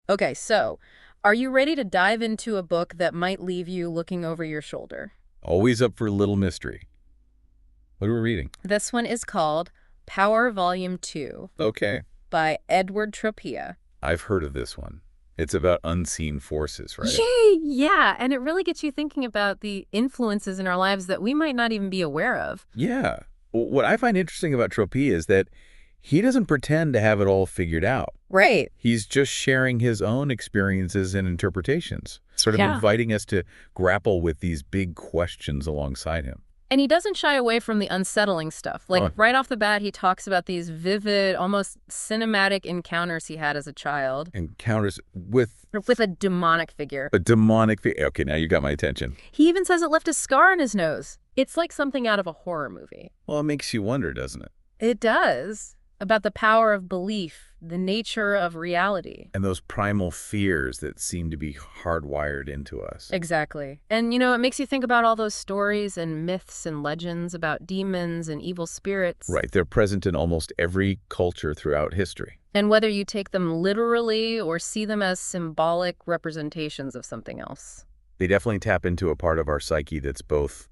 Okay, so are you ready to dive into a book that might leave you looking over your shoulder? Always up for a little mystery. What are we reading? This one is called Power Volume 2 Okay. by Edward Tropea. I've heard of this one. It's about unseen forces, right? Yay! Yeah, and it really gets you thinking about the influences in our lives that we might not even be aware of. Yeah. What I find interesting about Tropea is that he doesn't pretend to have it all figured out. Right. He's just sharing his own experiences and interpretations, sort of Yeah. inviting us to grapple with these big questions alongside him. And he doesn't shy away from the unsettling stuff. Like, Oh. right off the bat, he talks about these vivid, almost cinematic encounters he had as a child Encounters with with a demonic figure. a demonic figure. Okay, now you got my attention. He even says it left a scar on his nose. It's like something out of a horror movie. Well, it makes you wonder, doesn't it? It does. About the power of belief, the nature of reality. And those primal fears that seem to be hardwired into us. Exactly. And, it makes you think about all those stories and myths and legends about demons and evil spirits. Right. They're present in almost every culture throughout history. And whether you take them literally or see them as symbolic representations of something else. They definitely tap into a part of our psyche that's both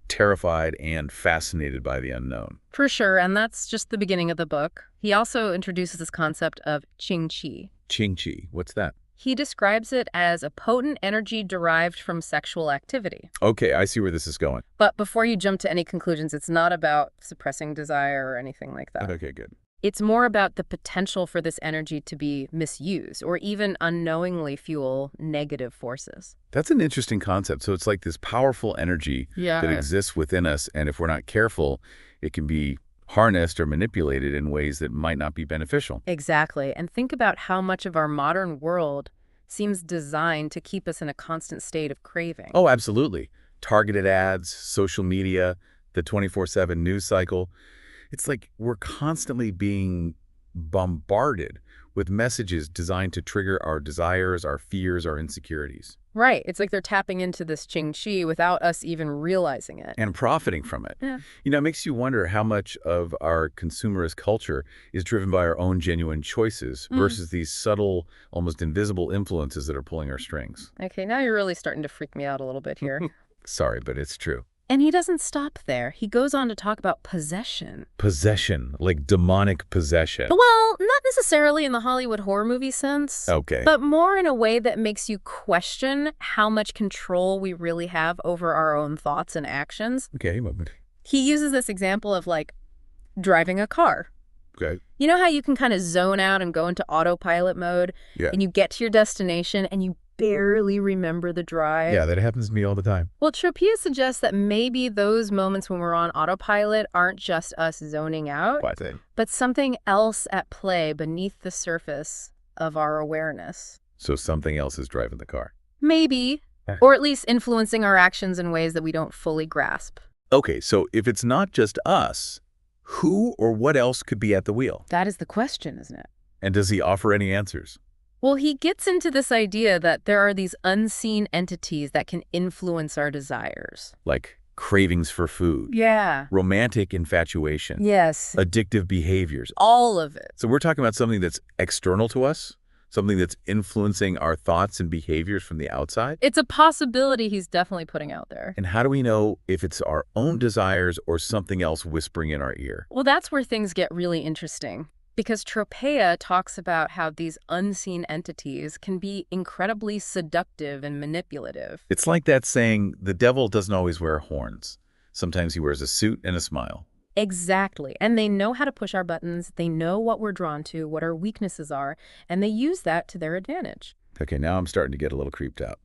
terrified and fascinated by the unknown. For sure, and that's just the beginning of the book. He also introduces this concept of qingqi. Qingqi, what's that? He describes it as a potent energy derived from sexual activity. Okay, I see where this is going. But before you jump to any conclusions, it's not about suppressing desire or anything like that. Okay, good. It's more about the potential for this energy to be misused or even unknowingly fuel negative forces. That's an interesting concept. So it's like this powerful energy that exists within us, and if we're not careful, it can be harnessed or manipulated in ways that might not be beneficial. Exactly. And think about how much of our modern world seems designed to keep us in a constant state of craving. Oh, absolutely. Targeted ads, social media, the 24/7 news cycle. It's like we're constantly being bombarded with messages designed to trigger our desires, our fears, our insecurities. Right. It's like they're tapping into this qingqi without us even realizing it. And profiting from it. Yeah. It makes you wonder how much of our consumerist culture is driven by our own genuine choices versus these subtle, almost invisible influences that are pulling our strings. Okay, now you're really starting to freak me out a little bit here. Sorry, but it's true. And he doesn't stop there. He goes on to talk about possession. Possession, like demonic possession. Well, not necessarily in the Hollywood horror movie sense. Okay. But more in a way that makes you question how much control we really have over our own thoughts and actions. Okay. He uses this example of, like, driving a car. Okay. You know how you can kind of zone out and go into autopilot mode? Yeah. And you get to your destination and you barely remember the drive? Yeah, that happens to me all the time. Well, Tropea suggests that maybe those moments when we're on autopilot aren't just us zoning out, but something else at play beneath the surface of our awareness. So something else is driving the car. Maybe, or at least influencing our actions in ways that we don't fully grasp. Okay, so if it's not just us, who or what else could be at the wheel? That is the question, isn't it? And does he offer any answers? Well, he gets into this idea that there are these unseen entities that can influence our desires. Like cravings for food. Yeah. Romantic infatuation. Yes. Addictive behaviors. All of it. So we're talking about something that's external to us, something that's influencing our thoughts and behaviors from the outside. It's a possibility he's definitely putting out there. And how do we know if it's our own desires or something else whispering in our ear? Well, that's where things get really interesting. Because Tropea talks about how these unseen entities can be incredibly seductive and manipulative. It's like that saying, the devil doesn't always wear horns. Sometimes he wears a suit and a smile. Exactly. And they know how to push our buttons. They know what we're drawn to, what our weaknesses are, and they use that to their advantage. Okay, now I'm starting to get a little creeped out.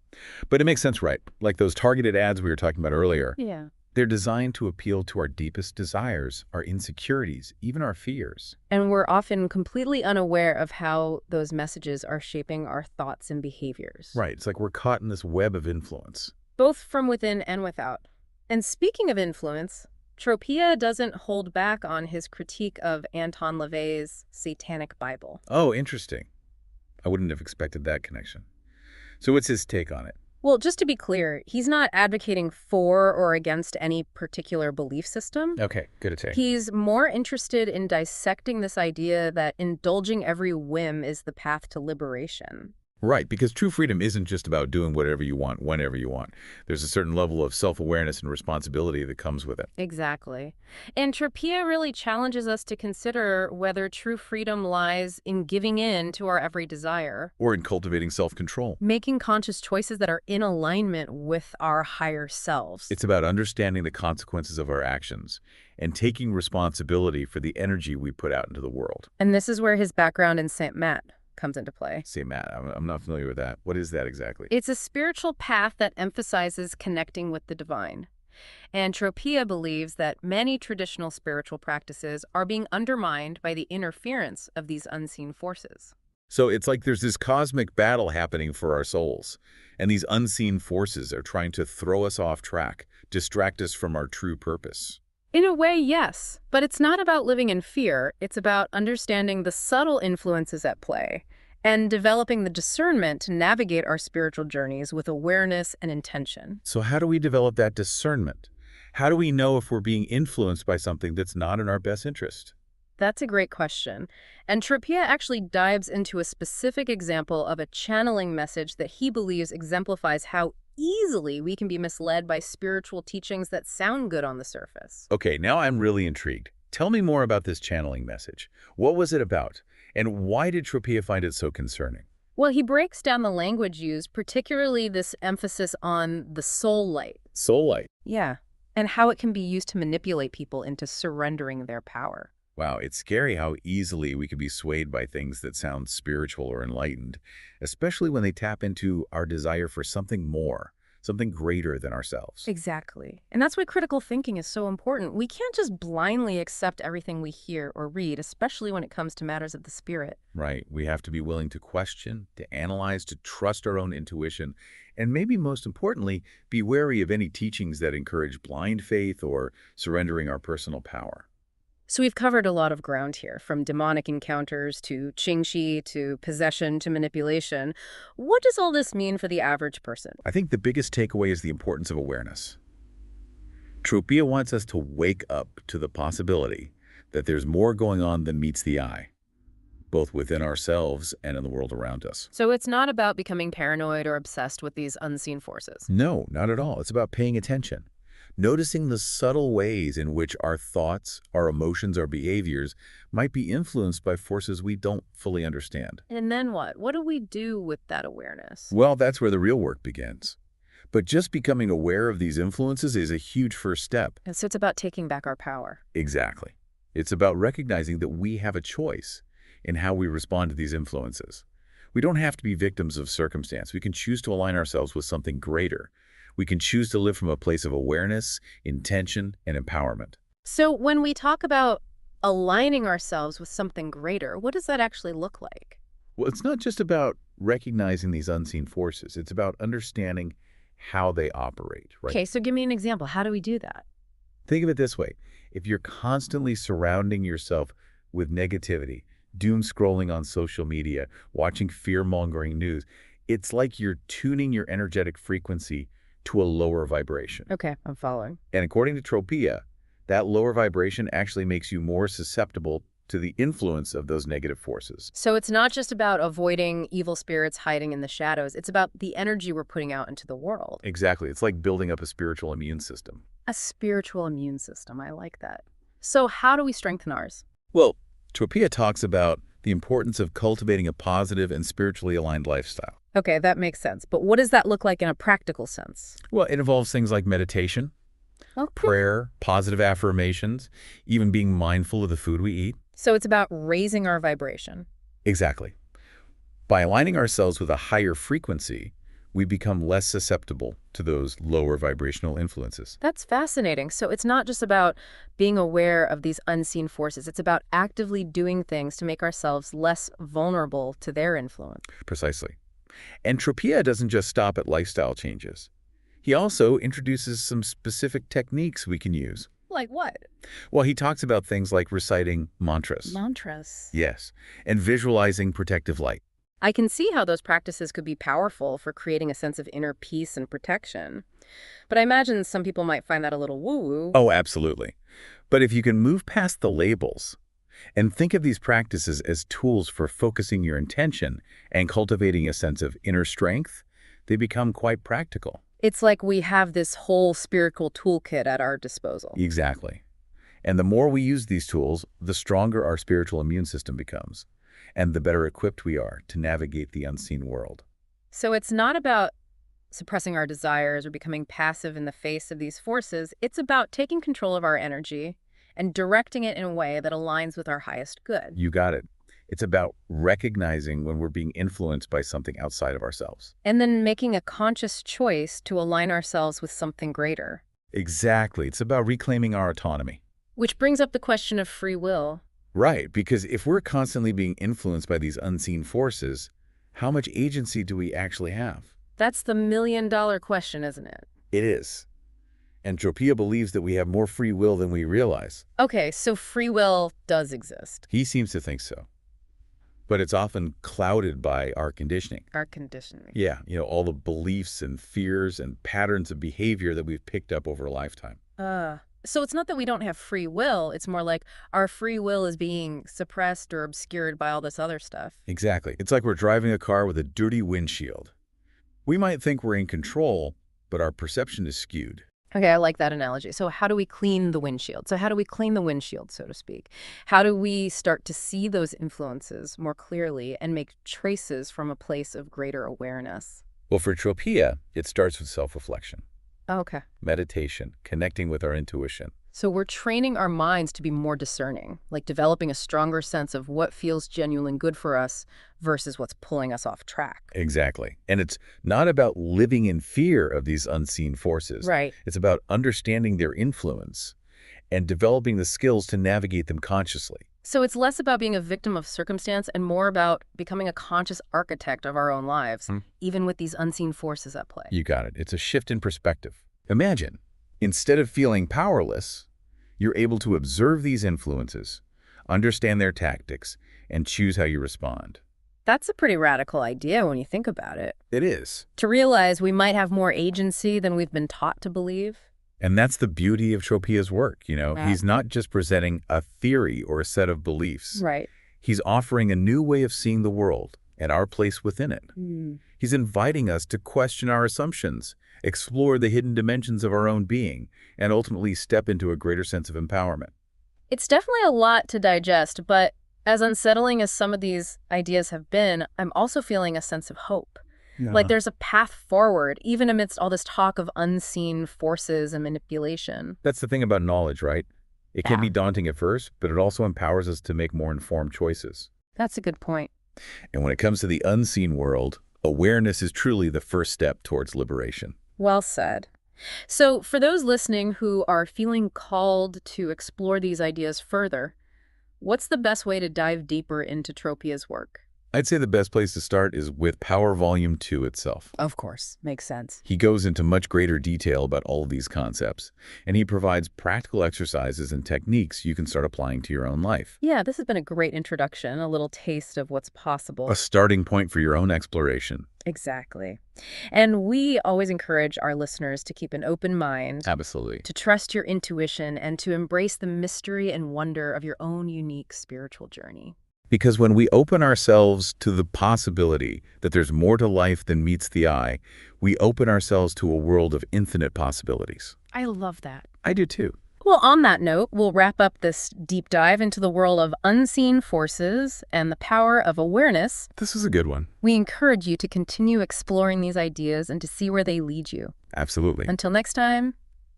But it makes sense, right? Like those targeted ads we were talking about earlier. Yeah. They're designed to appeal to our deepest desires, our insecurities, even our fears. And we're often completely unaware of how those messages are shaping our thoughts and behaviors. Right. It's like we're caught in this web of influence. Both from within and without. And speaking of influence, Tropea doesn't hold back on his critique of Anton LaVey's Satanic Bible. Oh, interesting. I wouldn't have expected that connection. So what's his take on it? Well, just to be clear, he's not advocating for or against any particular belief system. Okay, good to take. He's more interested in dissecting this idea that indulging every whim is the path to liberation. Right, because true freedom isn't just about doing whatever you want, whenever you want. There's a certain level of self-awareness and responsibility that comes with it. Exactly. And Tropea really challenges us to consider whether true freedom lies in giving in to our every desire, Or in cultivating self-control. making conscious choices that are in alignment with our higher selves. It's about understanding the consequences of our actions and taking responsibility for the energy we put out into the world. And this is where his background in St. Matt comes into play. Say, Matt, I'm not familiar with that. What is that exactly? It's a spiritual path that emphasizes connecting with the divine. And Tropea believes that many traditional spiritual practices are being undermined by the interference of these unseen forces. So it's like there's this cosmic battle happening for our souls, and these unseen forces are trying to throw us off track, distract us from our true purpose. In a way, yes, but it's not about living in fear. It's about understanding the subtle influences at play and developing the discernment to navigate our spiritual journeys with awareness and intention. So how do we develop that discernment? How do we know if we're being influenced by something that's not in our best interest? That's a great question. And Tropea actually dives into a specific example of a channeling message that he believes exemplifies how easily we can be misled by spiritual teachings that sound good on the surface. Okay, now I'm really intrigued. Tell me more about this channeling message. What was it about? And why did Tropea find it so concerning? Well, he breaks down the language used, particularly this emphasis on the soul light. Soul light. Yeah, and how it can be used to manipulate people into surrendering their power. Wow, it's scary how easily we can be swayed by things that sound spiritual or enlightened, especially when they tap into our desire for something more, something greater than ourselves. Exactly. And that's why critical thinking is so important. We can't just blindly accept everything we hear or read, especially when it comes to matters of the spirit. Right. We have to be willing to question, to analyze, to trust our own intuition, and maybe most importantly, be wary of any teachings that encourage blind faith or surrendering our personal power. So we've covered a lot of ground here, from demonic encounters to qingxi to possession to manipulation. What does all this mean for the average person? I think the biggest takeaway is the importance of awareness. Tropea wants us to wake up to the possibility that there's more going on than meets the eye, both within ourselves and in the world around us. So it's not about becoming paranoid or obsessed with these unseen forces. No, not at all. It's about paying attention. Noticing the subtle ways in which our thoughts, our emotions, our behaviors might be influenced by forces we don't fully understand. And then what? What do we do with that awareness? Well, that's where the real work begins. But just becoming aware of these influences is a huge first step. And so it's about taking back our power. Exactly. It's about recognizing that we have a choice in how we respond to these influences. We don't have to be victims of circumstance. We can choose to align ourselves with something greater. We can choose to live from a place of awareness, intention, and empowerment. So when we talk about aligning ourselves with something greater, what does that actually look like? Well, it's not just about recognizing these unseen forces. It's about understanding how they operate, right? Okay, so give me an example. How do we do that? Think of it this way. If you're constantly surrounding yourself with negativity, doom scrolling on social media, watching fear-mongering news, it's like you're tuning your energetic frequency to a lower vibration. Okay, I'm following. And according to Tropea, that lower vibration actually makes you more susceptible to the influence of those negative forces. So it's not just about avoiding evil spirits hiding in the shadows. It's about the energy we're putting out into the world. Exactly. It's like building up a spiritual immune system. A spiritual immune system. I like that. So how do we strengthen ours? Well, Tropea talks about the importance of cultivating a positive and spiritually aligned lifestyle. Okay, that makes sense. But what does that look like in a practical sense? Well, it involves things like meditation, prayer, positive affirmations, even being mindful of the food we eat. So it's about raising our vibration. Exactly. By aligning ourselves with a higher frequency, we become less susceptible to those lower vibrational influences. That's fascinating. So it's not just about being aware of these unseen forces. It's about actively doing things to make ourselves less vulnerable to their influence. Precisely. And Tropea doesn't just stop at lifestyle changes. He also introduces some specific techniques we can use. Like what? Well, he talks about things like reciting mantras. Mantras. Yes, and visualizing protective light. I can see how those practices could be powerful for creating a sense of inner peace and protection. But I imagine some people might find that a little woo-woo. Oh, absolutely. But if you can move past the labels and think of these practices as tools for focusing your intention and cultivating a sense of inner strength, they become quite practical. It's like we have this whole spiritual toolkit at our disposal. Exactly. And the more we use these tools, the stronger our spiritual immune system becomes, and the better equipped we are to navigate the unseen world. So it's not about suppressing our desires or becoming passive in the face of these forces. It's about taking control of our energy and directing it in a way that aligns with our highest good. You got it. It's about recognizing when we're being influenced by something outside of ourselves. And then making a conscious choice to align ourselves with something greater. Exactly. It's about reclaiming our autonomy. Which brings up the question of free will. Right, because if we're constantly being influenced by these unseen forces, how much agency do we actually have? That's the million-dollar question, isn't it? It is. And Tropia believes that we have more free will than we realize. Okay, so free will does exist. He seems to think so. But it's often clouded by our conditioning. Our conditioning. Yeah, all the beliefs and fears and patterns of behavior that we've picked up over a lifetime. So it's not that we don't have free will. It's more like our free will is being suppressed or obscured by all this other stuff. Exactly. It's like we're driving a car with a dirty windshield. We might think we're in control, but our perception is skewed. Okay, I like that analogy. So how do we clean the windshield? So how do we clean the windshield, so to speak? How do we start to see those influences more clearly and make traces from a place of greater awareness? Well, for Tropia, it starts with self-reflection, Okay. meditation, connecting with our intuition. So we're training our minds to be more discerning, like developing a stronger sense of what feels genuine good for us versus what's pulling us off track. Exactly. And it's not about living in fear of these unseen forces. Right. It's about understanding their influence and developing the skills to navigate them consciously. So it's less about being a victim of circumstance and more about becoming a conscious architect of our own lives, even with these unseen forces at play. You got it. It's a shift in perspective. Imagine, instead of feeling powerless, you're able to observe these influences, understand their tactics, and choose how you respond. That's a pretty radical idea when you think about it. It is. To realize we might have more agency than we've been taught to believe. And that's the beauty of Tropia's work, Wow. He's not just presenting a theory or a set of beliefs. Right. He's offering a new way of seeing the world and our place within it. He's inviting us to question our assumptions, explore the hidden dimensions of our own being, and ultimately step into a greater sense of empowerment. It's definitely a lot to digest, but as unsettling as some of these ideas have been, I'm also feeling a sense of hope. Like there's a path forward, even amidst all this talk of unseen forces and manipulation. That's the thing about knowledge, right? It can Yeah. be daunting at first, but it also empowers us to make more informed choices. That's a good point. And when it comes to the unseen world, awareness is truly the first step towards liberation. Well said. So for those listening who are feeling called to explore these ideas further, what's the best way to dive deeper into Tropia's work? I'd say the best place to start is with Power Volume 2 itself. Of course. Makes sense. He goes into much greater detail about all of these concepts, and he provides practical exercises and techniques you can start applying to your own life. Yeah, this has been a great introduction, a little taste of what's possible. A starting point for your own exploration. Exactly. And we always encourage our listeners to keep an open mind, Absolutely. to trust your intuition, and to embrace the mystery and wonder of your own unique spiritual journey. Because when we open ourselves to the possibility that there's more to life than meets the eye, we open ourselves to a world of infinite possibilities. I love that. I do too. Well, on that note, we'll wrap up this deep dive into the world of unseen forces and the power of awareness. This is a good one. We encourage you to continue exploring these ideas and to see where they lead you. Absolutely. Until next time,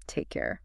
take care.